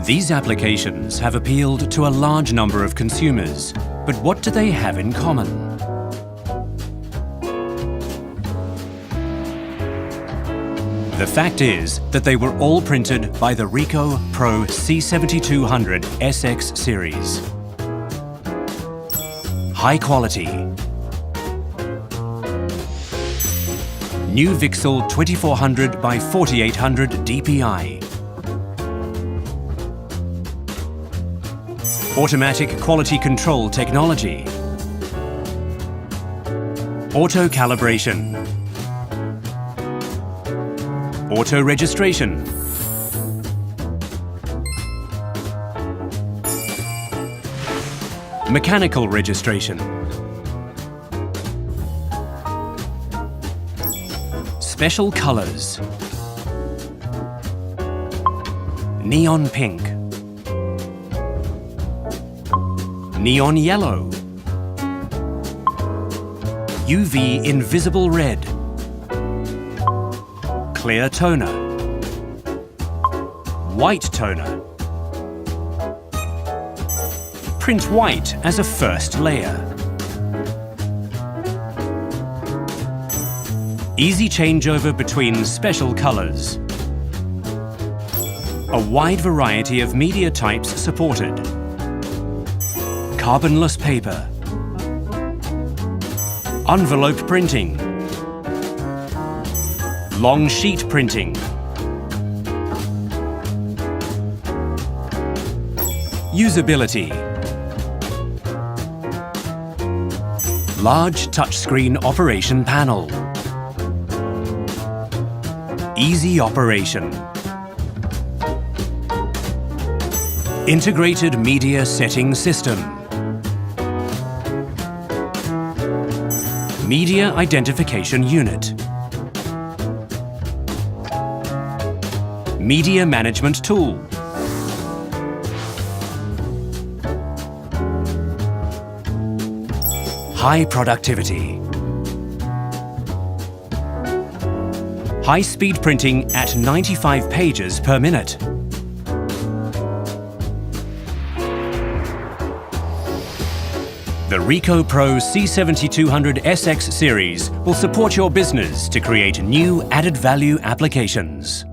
These applications have appealed to a large number of consumers, but what do they have in common? The fact is that they were all printed by the Ricoh Pro C7200SX series. High quality. New VCSEL 2400 by 4800 DPI. Automatic quality control technology. Auto calibration. Auto registration. Mechanical registration. Special colors. Neon pink. Neon yellow. UV invisible red. Clear toner. White toner. Print white as a first layer. Easy changeover between special colors. A wide variety of media types supported. Carbonless paper. Envelope printing. Long sheet printing. Usability. Large touchscreen operation panel. Easy operation. Integrated media setting system. Media identification unit. Media management tool. High productivity. High-speed printing at 95 pages per minute. The Ricoh Pro C7200SX series will support your business to create new added value applications.